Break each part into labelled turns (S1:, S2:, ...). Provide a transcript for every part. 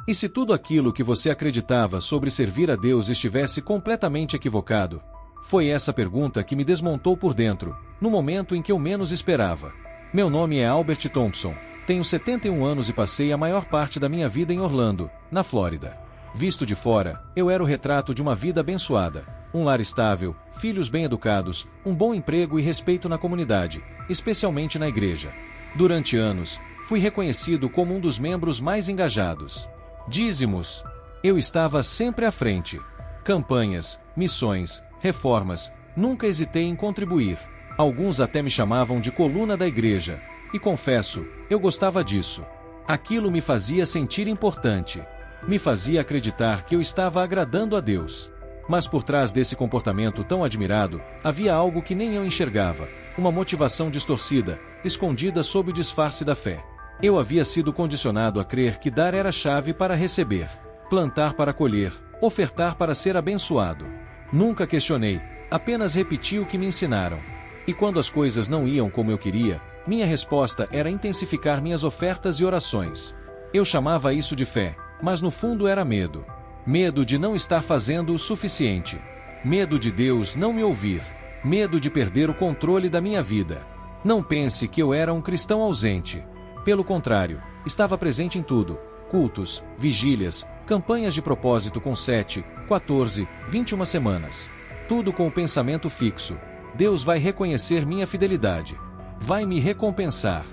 S1: E se tudo aquilo que você acreditava sobre servir a Deus estivesse completamente equivocado? Foi essa pergunta que me desmontou por dentro, no momento em que eu menos esperava. Meu nome é Albert Thompson, tenho 71 anos e passei a maior parte da minha vida em Orlando, na Flórida. Visto de fora, eu era o retrato de uma vida abençoada, um lar estável, filhos bem educados, um bom emprego e respeito na comunidade, especialmente na igreja. Durante anos, fui reconhecido como um dos membros mais engajados. Dízimos. Eu estava sempre à frente. Campanhas, missões, reformas, nunca hesitei em contribuir. Alguns até me chamavam de coluna da igreja. E confesso, eu gostava disso. Aquilo me fazia sentir importante. Me fazia acreditar que eu estava agradando a Deus. Mas por trás desse comportamento tão admirado, havia algo que nem eu enxergava, uma motivação distorcida, escondida sob o disfarce da fé. Eu havia sido condicionado a crer que dar era a chave para receber, plantar para colher, ofertar para ser abençoado. Nunca questionei, apenas repeti o que me ensinaram. E quando as coisas não iam como eu queria, minha resposta era intensificar minhas ofertas e orações. Eu chamava isso de fé, mas no fundo era medo. Medo de não estar fazendo o suficiente. Medo de Deus não me ouvir. Medo de perder o controle da minha vida. Não pense que eu era um cristão ausente. Pelo contrário, estava presente em tudo: cultos, vigílias, campanhas de propósito com 7, 14, 21 semanas. Tudo com o pensamento fixo: Deus vai reconhecer minha fidelidade. Vai me recompensar.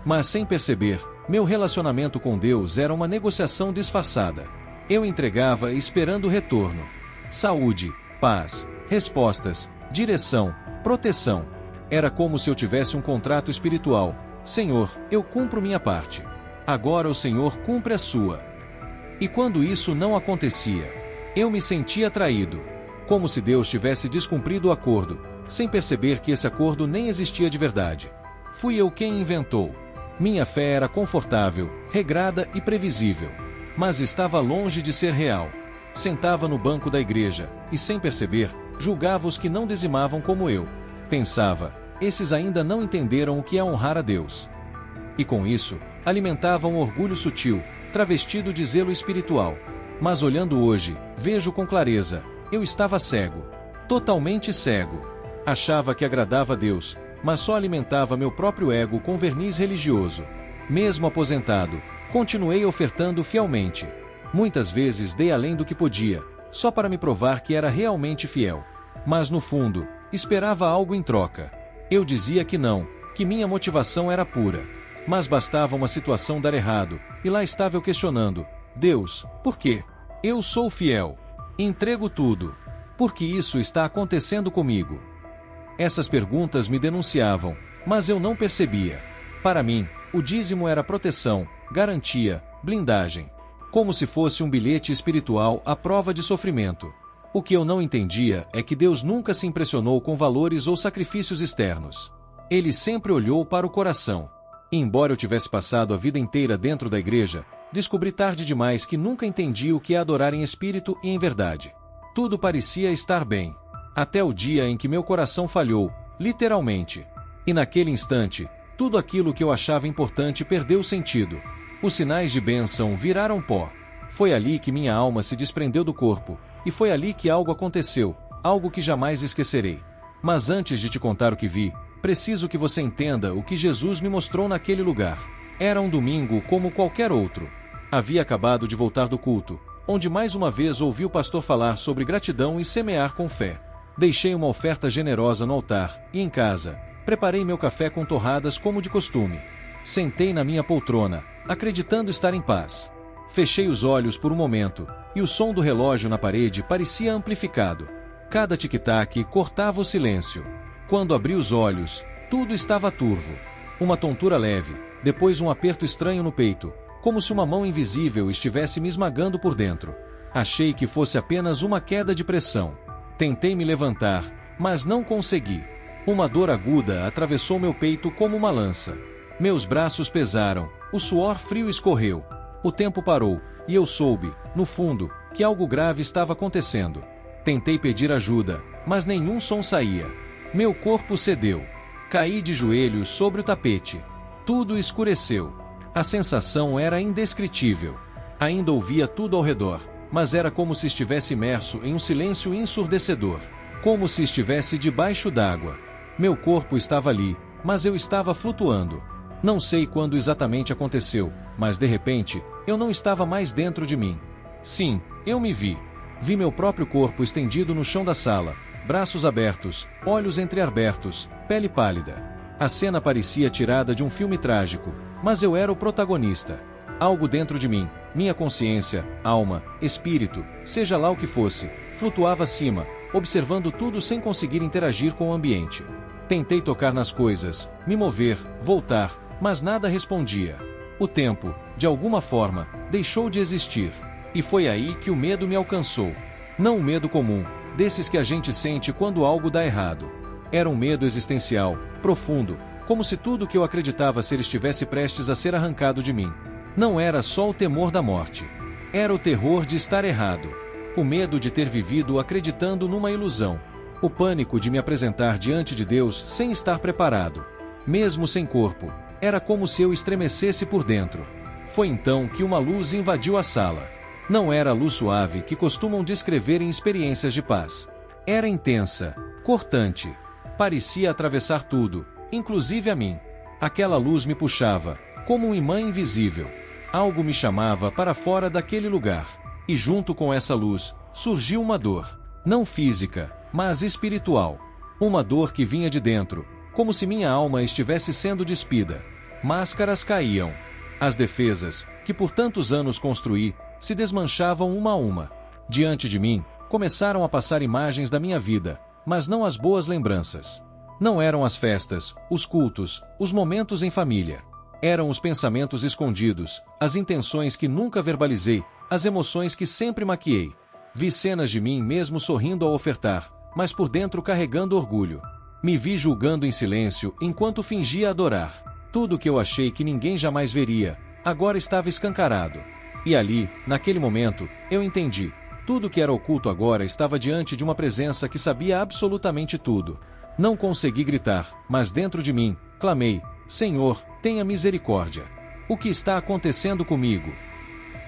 S1: Mas sem perceber, meu relacionamento com Deus era uma negociação disfarçada. Eu entregava esperando retorno. Saúde, paz, respostas, direção, proteção. Era como se eu tivesse um contrato espiritual. Senhor, eu cumpro minha parte. Agora o Senhor cumpre a sua. E quando isso não acontecia, eu me sentia traído. Como se Deus tivesse descumprido o acordo, sem perceber que esse acordo nem existia de verdade. Fui eu quem inventou. Minha fé era confortável, regrada e previsível. Mas estava longe de ser real. Sentava no banco da igreja, e sem perceber, julgava os que não dizimavam como eu. Pensava, esses ainda não entenderam o que é honrar a Deus. E com isso, alimentava um orgulho sutil, travestido de zelo espiritual. Mas olhando hoje, vejo com clareza, eu estava cego. Totalmente cego. Achava que agradava a Deus, mas só alimentava meu próprio ego com verniz religioso. Mesmo aposentado, continuei ofertando fielmente. Muitas vezes dei além do que podia, só para me provar que era realmente fiel. Mas no fundo, esperava algo em troca. Eu dizia que não, que minha motivação era pura. Mas bastava uma situação dar errado, e lá estava eu questionando: Deus, por quê? Eu sou fiel. Entrego tudo. Por que isso está acontecendo comigo? Essas perguntas me denunciavam, mas eu não percebia. Para mim, o dízimo era proteção, garantia, blindagem. Como se fosse um bilhete espiritual à prova de sofrimento. O que eu não entendia é que Deus nunca se impressionou com valores ou sacrifícios externos. Ele sempre olhou para o coração. E embora eu tivesse passado a vida inteira dentro da igreja, descobri tarde demais que nunca entendi o que é adorar em espírito e em verdade. Tudo parecia estar bem. Até o dia em que meu coração falhou, literalmente. E naquele instante, tudo aquilo que eu achava importante perdeu sentido. Os sinais de bênção viraram pó. Foi ali que minha alma se desprendeu do corpo, e foi ali que algo aconteceu, algo que jamais esquecerei. Mas antes de te contar o que vi, preciso que você entenda o que Jesus me mostrou naquele lugar. Era um domingo como qualquer outro. Havia acabado de voltar do culto, onde mais uma vez ouvi o pastor falar sobre gratidão e semear com fé. Deixei uma oferta generosa no altar, e em casa, preparei meu café com torradas como de costume. Sentei na minha poltrona, acreditando estar em paz. Fechei os olhos por um momento, e o som do relógio na parede parecia amplificado. Cada tic-tac cortava o silêncio. Quando abri os olhos, tudo estava turvo. Uma tontura leve, depois um aperto estranho no peito, como se uma mão invisível estivesse me esmagando por dentro. Achei que fosse apenas uma queda de pressão. Tentei me levantar, mas não consegui. Uma dor aguda atravessou meu peito como uma lança. Meus braços pesaram, o suor frio escorreu. O tempo parou, e eu soube, no fundo, que algo grave estava acontecendo. Tentei pedir ajuda, mas nenhum som saía. Meu corpo cedeu. Caí de joelhos sobre o tapete. Tudo escureceu. A sensação era indescritível. Ainda ouvia tudo ao redor, mas era como se estivesse imerso em um silêncio ensurdecedor. Como se estivesse debaixo d'água. Meu corpo estava ali, mas eu estava flutuando. Não sei quando exatamente aconteceu, mas de repente, eu não estava mais dentro de mim. Sim, eu me vi. Vi meu próprio corpo estendido no chão da sala, braços abertos, olhos entreabertos, pele pálida. A cena parecia tirada de um filme trágico, mas eu era o protagonista. Algo dentro de mim, minha consciência, alma, espírito, seja lá o que fosse, flutuava acima, observando tudo sem conseguir interagir com o ambiente. Tentei tocar nas coisas, me mover, voltar, mas nada respondia. O tempo, de alguma forma, deixou de existir. E foi aí que o medo me alcançou. Não um medo comum, desses que a gente sente quando algo dá errado. Era um medo existencial, profundo, como se tudo que eu acreditava ser estivesse prestes a ser arrancado de mim. Não era só o temor da morte. Era o terror de estar errado. O medo de ter vivido acreditando numa ilusão. O pânico de me apresentar diante de Deus sem estar preparado. Mesmo sem corpo, era como se eu estremecesse por dentro. Foi então que uma luz invadiu a sala. Não era a luz suave que costumam descrever em experiências de paz. Era intensa, cortante. Parecia atravessar tudo, inclusive a mim. Aquela luz me puxava, como um imã invisível. Algo me chamava para fora daquele lugar. E junto com essa luz, surgiu uma dor. Não física, mas espiritual. Uma dor que vinha de dentro, como se minha alma estivesse sendo despida. Máscaras caíam. As defesas, que por tantos anos construí, se desmanchavam uma a uma. Diante de mim, começaram a passar imagens da minha vida, mas não as boas lembranças. Não eram as festas, os cultos, os momentos em família. Eram os pensamentos escondidos, as intenções que nunca verbalizei, as emoções que sempre maquiei. Vi cenas de mim mesmo sorrindo ao ofertar, mas por dentro carregando orgulho. Me vi julgando em silêncio enquanto fingia adorar. Tudo que eu achei que ninguém jamais veria, agora estava escancarado. E ali, naquele momento, eu entendi. Tudo que era oculto agora estava diante de uma presença que sabia absolutamente tudo. Não consegui gritar, mas dentro de mim, clamei: Senhor, tenha misericórdia. O que está acontecendo comigo?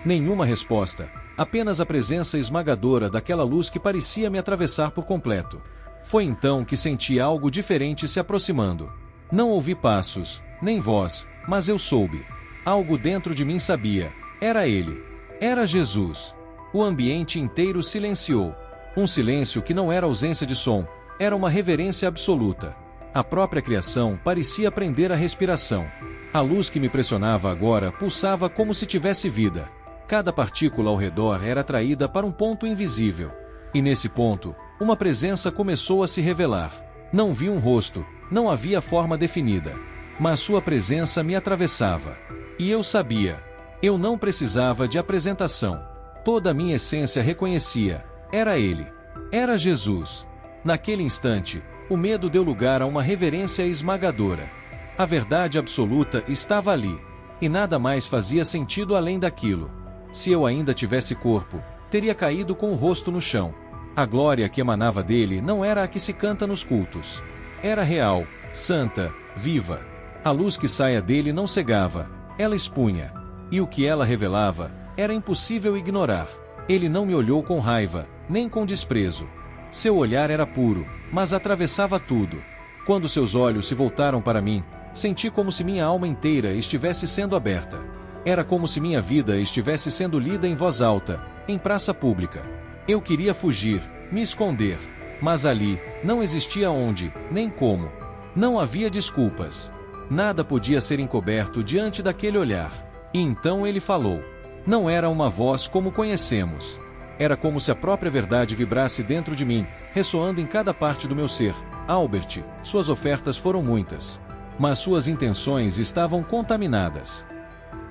S1: Nenhuma resposta, apenas a presença esmagadora daquela luz que parecia me atravessar por completo. Foi então que senti algo diferente se aproximando. Não ouvi passos, nem voz, mas eu soube. Algo dentro de mim sabia. Era ele. Era Jesus. O ambiente inteiro silenciou. Um silêncio que não era ausência de som, era uma reverência absoluta. A própria criação parecia prender a respiração. A luz que me pressionava agora pulsava como se tivesse vida. Cada partícula ao redor era atraída para um ponto invisível. E nesse ponto, uma presença começou a se revelar. Não vi um rosto, não havia forma definida. Mas sua presença me atravessava. E eu sabia. Eu não precisava de apresentação. Toda a minha essência reconhecia. Era ele. Era Jesus. Naquele instante, o medo deu lugar a uma reverência esmagadora. A verdade absoluta estava ali. E nada mais fazia sentido além daquilo. Se eu ainda tivesse corpo, teria caído com o rosto no chão. A glória que emanava dele não era a que se canta nos cultos. Era real, santa, viva. A luz que saía dele não cegava, ela expunha. E o que ela revelava, era impossível ignorar. Ele não me olhou com raiva, nem com desprezo. Seu olhar era puro, mas atravessava tudo. Quando seus olhos se voltaram para mim, senti como se minha alma inteira estivesse sendo aberta. Era como se minha vida estivesse sendo lida em voz alta, em praça pública. Eu queria fugir, me esconder. Mas ali, não existia onde, nem como. Não havia desculpas. Nada podia ser encoberto diante daquele olhar. E então ele falou. Não era uma voz como conhecemos. Era como se a própria verdade vibrasse dentro de mim, ressoando em cada parte do meu ser. Albert, suas ofertas foram muitas. Mas suas intenções estavam contaminadas.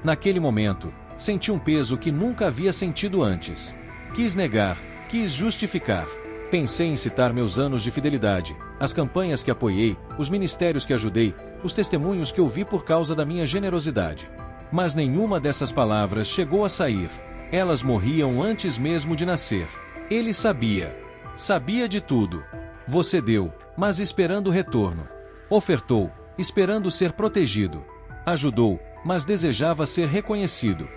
S1: Naquele momento, senti um peso que nunca havia sentido antes. Quis negar, quis justificar. Pensei em citar meus anos de fidelidade, as campanhas que apoiei, os ministérios que ajudei, os testemunhos que ouvi por causa da minha generosidade. Mas nenhuma dessas palavras chegou a sair. Elas morriam antes mesmo de nascer. Ele sabia. Sabia de tudo. Você deu, mas esperando o retorno. Ofertou, esperando ser protegido. Ajudou, mas desejava ser reconhecido.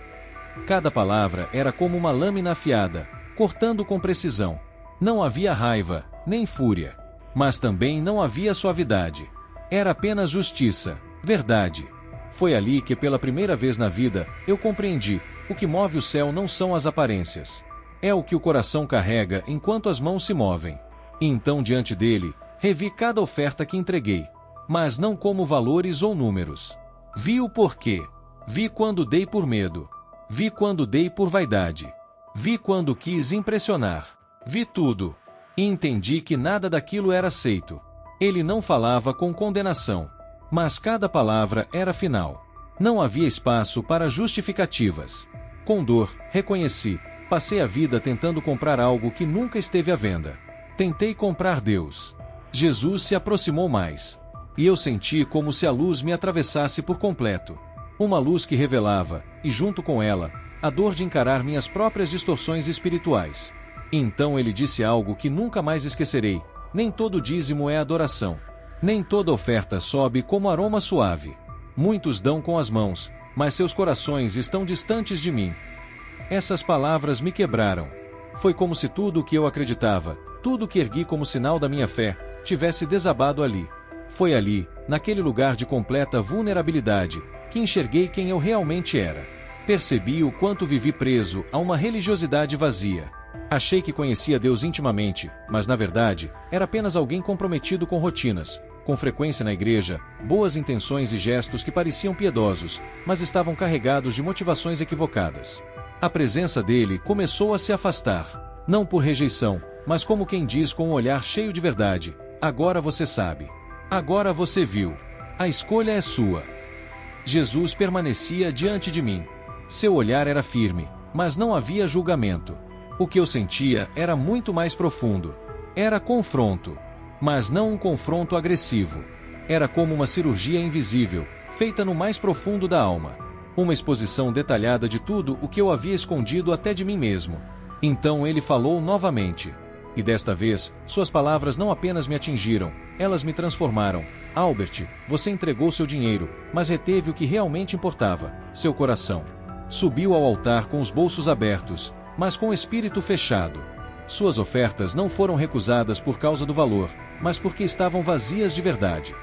S1: Cada palavra era como uma lâmina afiada, cortando com precisão. Não havia raiva, nem fúria. Mas também não havia suavidade. Era apenas justiça, verdade. Foi ali que pela primeira vez na vida, eu compreendi, o que move o céu não são as aparências. É o que o coração carrega enquanto as mãos se movem. E então diante dele, revi cada oferta que entreguei. Mas não como valores ou números. Vi o porquê. Vi quando dei por medo. Vi quando dei por vaidade. Vi quando quis impressionar. Vi tudo. E entendi que nada daquilo era aceito. Ele não falava com condenação. Mas cada palavra era final. Não havia espaço para justificativas. Com dor, reconheci. Passei a vida tentando comprar algo que nunca esteve à venda. Tentei comprar Deus. Jesus se aproximou mais. E eu senti como se a luz me atravessasse por completo. Uma luz que revelava, e junto com ela, a dor de encarar minhas próprias distorções espirituais. Então ele disse algo que nunca mais esquecerei: nem todo dízimo é adoração. Nem toda oferta sobe como aroma suave. Muitos dão com as mãos, mas seus corações estão distantes de mim. Essas palavras me quebraram. Foi como se tudo o que eu acreditava, tudo o que ergui como sinal da minha fé, tivesse desabado ali. Foi ali, naquele lugar de completa vulnerabilidade, que enxerguei quem eu realmente era. Percebi o quanto vivi preso a uma religiosidade vazia. Achei que conhecia Deus intimamente, mas na verdade, era apenas alguém comprometido com rotinas, com frequência na igreja, boas intenções e gestos que pareciam piedosos, mas estavam carregados de motivações equivocadas. A presença dele começou a se afastar, não por rejeição, mas como quem diz com um olhar cheio de verdade: agora você sabe. Agora você viu. A escolha é sua. Jesus permanecia diante de mim. Seu olhar era firme, mas não havia julgamento. O que eu sentia era muito mais profundo. Era confronto. Mas não um confronto agressivo. Era como uma cirurgia invisível, feita no mais profundo da alma. Uma exposição detalhada de tudo o que eu havia escondido até de mim mesmo. Então ele falou novamente. E desta vez, suas palavras não apenas me atingiram, elas me transformaram. Albert, você entregou seu dinheiro, mas reteve o que realmente importava, seu coração. Subiu ao altar com os bolsos abertos, mas com o espírito fechado. Suas ofertas não foram recusadas por causa do valor, mas porque estavam vazias de verdade.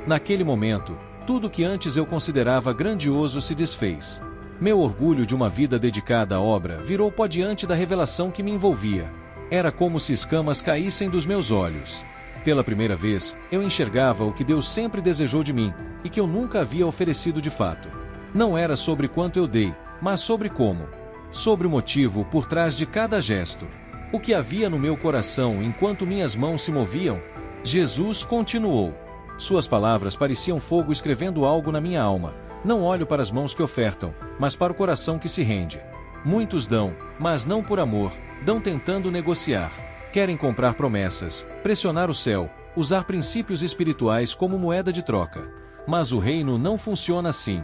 S1: Naquele momento, tudo que antes eu considerava grandioso se desfez. Meu orgulho de uma vida dedicada à obra virou pó diante da revelação que me envolvia. Era como se escamas caíssem dos meus olhos. Pela primeira vez, eu enxergava o que Deus sempre desejou de mim, e que eu nunca havia oferecido de fato. Não era sobre quanto eu dei, mas sobre como. Sobre o motivo por trás de cada gesto. O que havia no meu coração enquanto minhas mãos se moviam? Jesus continuou. Suas palavras pareciam fogo escrevendo algo na minha alma. Não olho para as mãos que ofertam, mas para o coração que se rende. Muitos dão, mas não por amor, dão tentando negociar. Querem comprar promessas, pressionar o céu, usar princípios espirituais como moeda de troca. Mas o reino não funciona assim.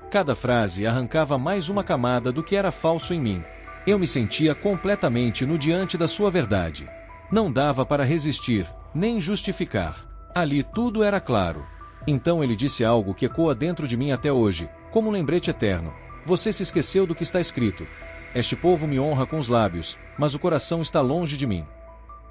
S1: Cada frase arrancava mais uma camada do que era falso em mim. Eu me sentia completamente no diante da sua verdade. Não dava para resistir, nem justificar. Ali tudo era claro. Então ele disse algo que ecoa dentro de mim até hoje, como um lembrete eterno. Você se esqueceu do que está escrito. Este povo me honra com os lábios, mas o coração está longe de mim.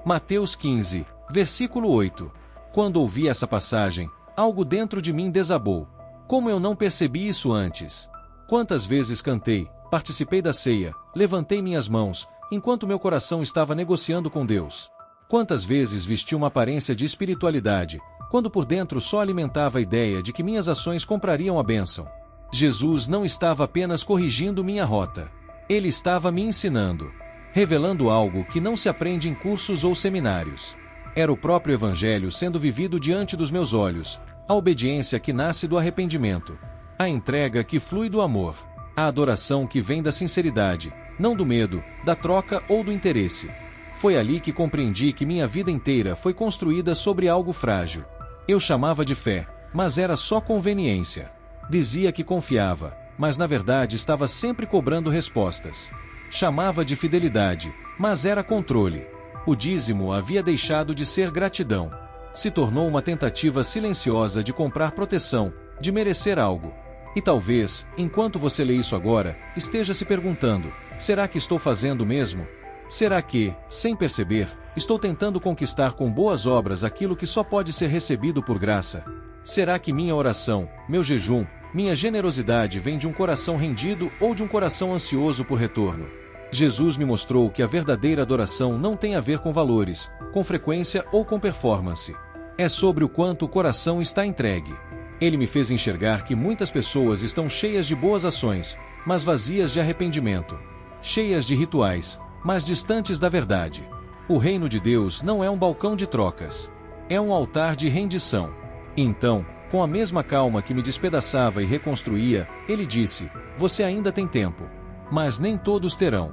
S1: Mateus 15, versículo 8. Quando ouvi essa passagem, algo dentro de mim desabou. Como eu não percebi isso antes? Quantas vezes cantei, participei da ceia, levantei minhas mãos, enquanto meu coração estava negociando com Deus? Quantas vezes vesti uma aparência de espiritualidade, quando por dentro só alimentava a ideia de que minhas ações comprariam a bênção? Jesus não estava apenas corrigindo minha rota. Ele estava me ensinando, revelando algo que não se aprende em cursos ou seminários. Era o próprio Evangelho sendo vivido diante dos meus olhos, a obediência que nasce do arrependimento, a entrega que flui do amor, a adoração que vem da sinceridade, não do medo, da troca ou do interesse. Foi ali que compreendi que minha vida inteira foi construída sobre algo frágil. Eu chamava de fé, mas era só conveniência. Dizia que confiava, mas na verdade estava sempre cobrando respostas. Chamava de fidelidade, mas era controle. O dízimo havia deixado de ser gratidão. Se tornou uma tentativa silenciosa de comprar proteção, de merecer algo. E talvez, enquanto você lê isso agora, esteja se perguntando: será que estou fazendo o mesmo? Será que, sem perceber, estou tentando conquistar com boas obras aquilo que só pode ser recebido por graça? Será que minha oração, meu jejum, minha generosidade vem de um coração rendido ou de um coração ansioso por retorno? Jesus me mostrou que a verdadeira adoração não tem a ver com valores, com frequência ou com performance. É sobre o quanto o coração está entregue. Ele me fez enxergar que muitas pessoas estão cheias de boas ações, mas vazias de arrependimento. Cheias de rituais, mas distantes da verdade. O reino de Deus não é um balcão de trocas. É um altar de rendição. Então, com a mesma calma que me despedaçava e reconstruía, ele disse: você ainda tem tempo. Mas nem todos terão.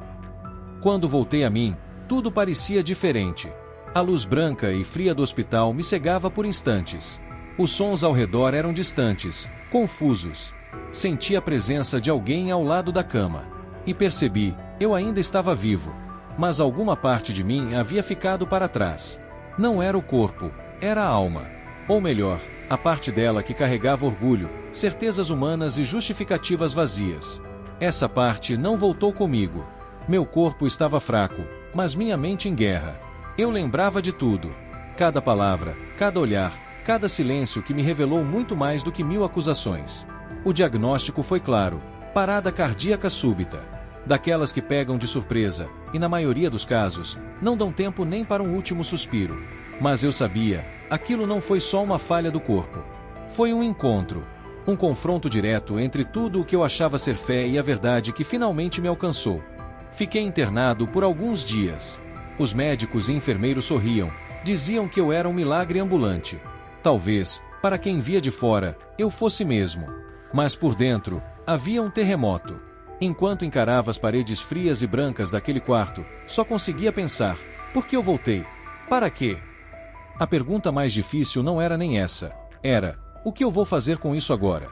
S1: Quando voltei a mim, tudo parecia diferente. A luz branca e fria do hospital me cegava por instantes. Os sons ao redor eram distantes, confusos. Senti a presença de alguém ao lado da cama. E percebi, eu ainda estava vivo. Mas alguma parte de mim havia ficado para trás. Não era o corpo, era a alma. Ou melhor, a parte dela que carregava orgulho, certezas humanas e justificativas vazias. Essa parte não voltou comigo. Meu corpo estava fraco, mas minha mente em guerra. Eu lembrava de tudo. Cada palavra, cada olhar, cada silêncio que me revelou muito mais do que 1000 acusações. O diagnóstico foi claro: parada cardíaca súbita. Daquelas que pegam de surpresa, e na maioria dos casos, não dão tempo nem para um último suspiro. Mas eu sabia, aquilo não foi só uma falha do corpo. Foi um encontro. Um confronto direto entre tudo o que eu achava ser fé e a verdade que finalmente me alcançou. Fiquei internado por alguns dias. Os médicos e enfermeiros sorriam, diziam que eu era um milagre ambulante. Talvez, para quem via de fora, eu fosse mesmo. Mas por dentro, havia um terremoto. Enquanto encarava as paredes frias e brancas daquele quarto, só conseguia pensar: por que eu voltei? Para quê? A pergunta mais difícil não era nem essa. Era: o que eu vou fazer com isso agora?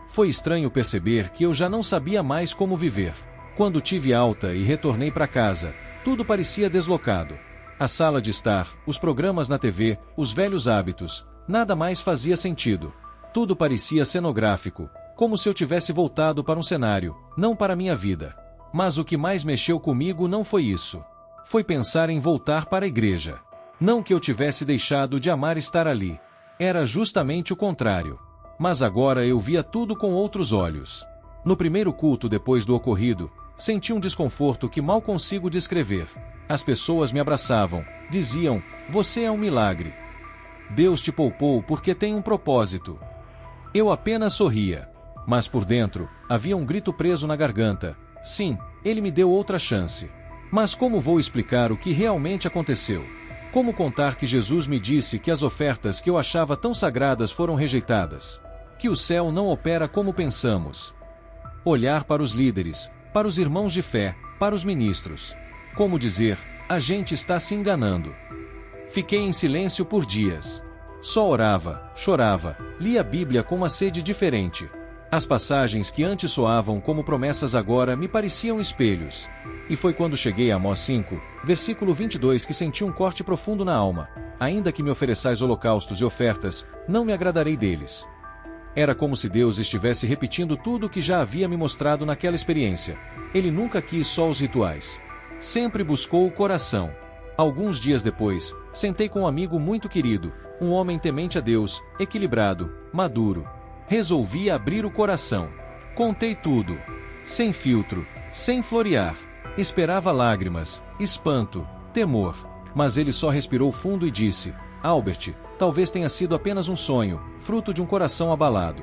S1: Foi estranho perceber que eu já não sabia mais como viver. Quando tive alta e retornei para casa, tudo parecia deslocado. A sala de estar, os programas na TV, os velhos hábitos, nada mais fazia sentido. Tudo parecia cenográfico, como se eu tivesse voltado para um cenário, não para minha vida. Mas o que mais mexeu comigo não foi isso. Foi pensar em voltar para a igreja. Não que eu tivesse deixado de amar estar ali. Era justamente o contrário. Mas agora eu via tudo com outros olhos. No primeiro culto depois do ocorrido, senti um desconforto que mal consigo descrever. As pessoas me abraçavam, diziam: você é um milagre. Deus te poupou porque tem um propósito. Eu apenas sorria. Mas por dentro, havia um grito preso na garganta: sim, ele me deu outra chance. Mas como vou explicar o que realmente aconteceu? Como contar que Jesus me disse que as ofertas que eu achava tão sagradas foram rejeitadas? Que o céu não opera como pensamos? Olhar para os líderes, para os irmãos de fé, para os ministros. Como dizer: a gente está se enganando. Fiquei em silêncio por dias. Só orava, chorava, lia a Bíblia com uma sede diferente. As passagens que antes soavam como promessas agora me pareciam espelhos. E foi quando cheguei a Amós 5, versículo 22 que senti um corte profundo na alma. Ainda que me ofereçais holocaustos e ofertas, não me agradarei deles. Era como se Deus estivesse repetindo tudo o que já havia me mostrado naquela experiência. Ele nunca quis só os rituais. Sempre buscou o coração. Alguns dias depois, sentei com um amigo muito querido, um homem temente a Deus, equilibrado, maduro. Resolvi abrir o coração. Contei tudo. Sem filtro, sem florear. Esperava lágrimas, espanto, temor. Mas ele só respirou fundo e disse: Albert, talvez tenha sido apenas um sonho, fruto de um coração abalado.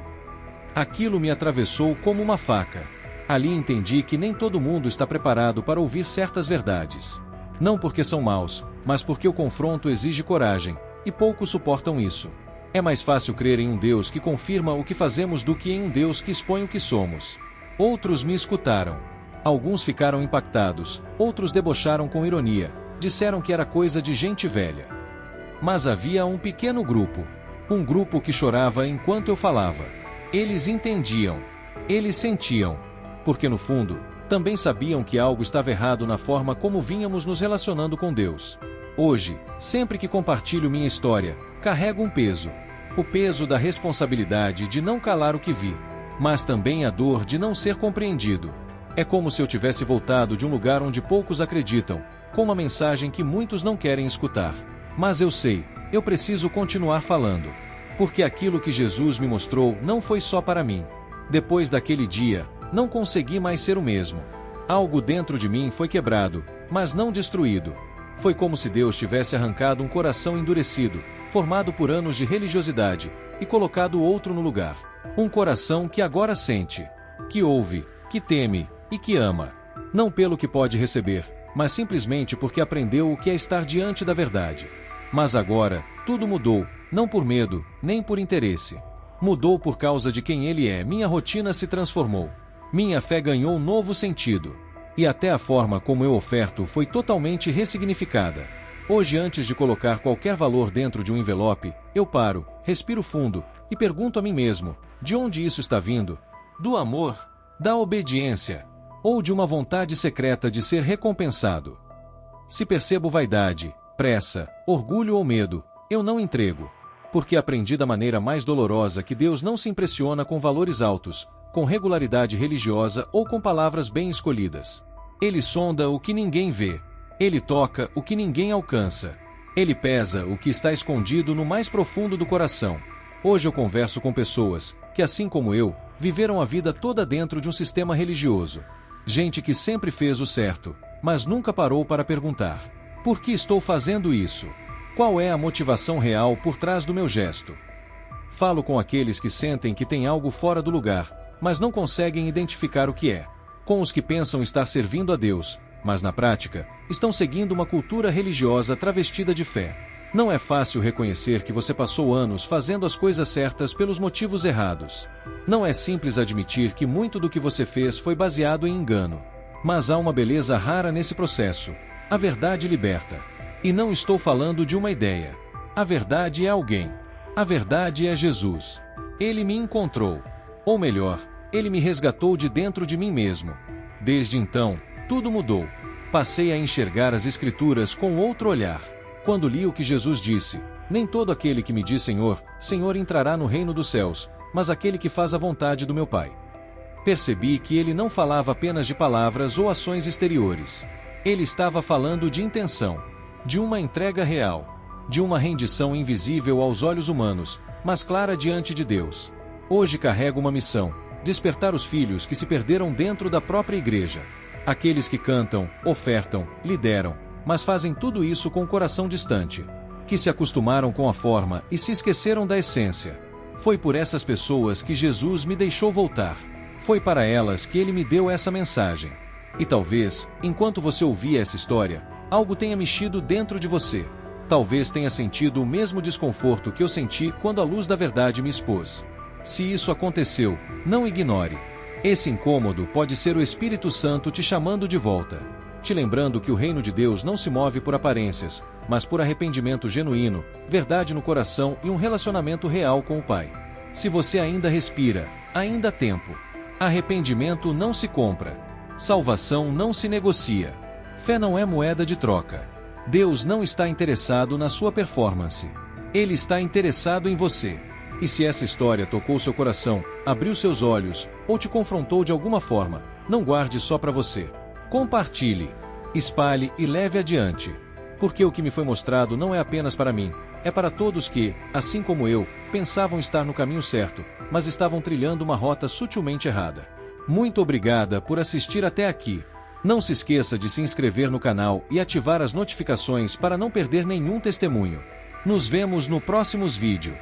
S1: Aquilo me atravessou como uma faca. Ali entendi que nem todo mundo está preparado para ouvir certas verdades. Não porque são maus, mas porque o confronto exige coragem, e poucos suportam isso. É mais fácil crer em um Deus que confirma o que fazemos do que em um Deus que expõe o que somos. Outros me escutaram. Alguns ficaram impactados, outros debocharam com ironia, disseram que era coisa de gente velha. Mas havia um pequeno grupo. Um grupo que chorava enquanto eu falava. Eles entendiam. Eles sentiam. Porque no fundo, também sabiam que algo estava errado na forma como vínhamos nos relacionando com Deus. Hoje, sempre que compartilho minha história, carrego um peso. O peso da responsabilidade de não calar o que vi. mas também a dor de não ser compreendido. É como se eu tivesse voltado de um lugar onde poucos acreditam, com uma mensagem que muitos não querem escutar. Mas eu sei, eu preciso continuar falando. Porque aquilo que Jesus me mostrou não foi só para mim. Depois daquele dia, não consegui mais ser o mesmo. Algo dentro de mim foi quebrado, mas não destruído. Foi como se Deus tivesse arrancado um coração endurecido, formado por anos de religiosidade, e colocado outro no lugar. Um coração que agora sente, que ouve, que teme e que ama. Não pelo que pode receber, mas simplesmente porque aprendeu o que é estar diante da verdade. Mas agora, tudo mudou, não por medo, nem por interesse. Mudou por causa de quem Ele é. Minha rotina se transformou. Minha fé ganhou um novo sentido. E até a forma como eu oferto foi totalmente ressignificada. Hoje, antes de colocar qualquer valor dentro de um envelope, eu paro, respiro fundo, e pergunto a mim mesmo, de onde isso está vindo? Do amor? Da obediência? Ou de uma vontade secreta de ser recompensado? Se percebo vaidade, pressa, orgulho ou medo, eu não entrego. Porque aprendi da maneira mais dolorosa que Deus não se impressiona com valores altos, com regularidade religiosa ou com palavras bem escolhidas. Ele sonda o que ninguém vê. Ele toca o que ninguém alcança. Ele pesa o que está escondido no mais profundo do coração. Hoje eu converso com pessoas que, assim como eu, viveram a vida toda dentro de um sistema religioso. Gente que sempre fez o certo, mas nunca parou para perguntar: por que estou fazendo isso? Qual é a motivação real por trás do meu gesto? Falo com aqueles que sentem que tem algo fora do lugar, mas não conseguem identificar o que é. Com os que pensam estar servindo a Deus, mas na prática, estão seguindo uma cultura religiosa travestida de fé. Não é fácil reconhecer que você passou anos fazendo as coisas certas pelos motivos errados. Não é simples admitir que muito do que você fez foi baseado em engano. Mas há uma beleza rara nesse processo. A verdade liberta. E não estou falando de uma ideia. A verdade é alguém. A verdade é Jesus. Ele me encontrou. Ou melhor, Ele me resgatou de dentro de mim mesmo. Desde então, tudo mudou. Passei a enxergar as Escrituras com outro olhar. Quando li o que Jesus disse: nem todo aquele que me diz Senhor, Senhor entrará no reino dos céus, mas aquele que faz a vontade do meu Pai. Percebi que ele não falava apenas de palavras ou ações exteriores. Ele estava falando de intenção, de uma entrega real, de uma rendição invisível aos olhos humanos, mas clara diante de Deus. Hoje carrego uma missão: despertar os filhos que se perderam dentro da própria igreja. Aqueles que cantam, ofertam, lideram, mas fazem tudo isso com o coração distante. Que se acostumaram com a forma e se esqueceram da essência. Foi por essas pessoas que Jesus me deixou voltar. Foi para elas que Ele me deu essa mensagem. E talvez, enquanto você ouvia essa história, algo tenha mexido dentro de você. Talvez tenha sentido o mesmo desconforto que eu senti quando a luz da verdade me expôs. Se isso aconteceu, não ignore. Esse incômodo pode ser o Espírito Santo te chamando de volta, te lembrando que o reino de Deus não se move por aparências, mas por arrependimento genuíno, verdade no coração e um relacionamento real com o Pai. Se você ainda respira, ainda há tempo. Arrependimento não se compra. Salvação não se negocia. Fé não é moeda de troca. Deus não está interessado na sua performance. Ele está interessado em você. E se essa história tocou seu coração, abriu seus olhos, ou te confrontou de alguma forma, não guarde só para você. Compartilhe, espalhe e leve adiante. Porque o que me foi mostrado não é apenas para mim, é para todos que, assim como eu, pensavam estar no caminho certo, mas estavam trilhando uma rota sutilmente errada. Muito obrigada por assistir até aqui. Não se esqueça de se inscrever no canal e ativar as notificações para não perder nenhum testemunho. Nos vemos no próximo vídeo.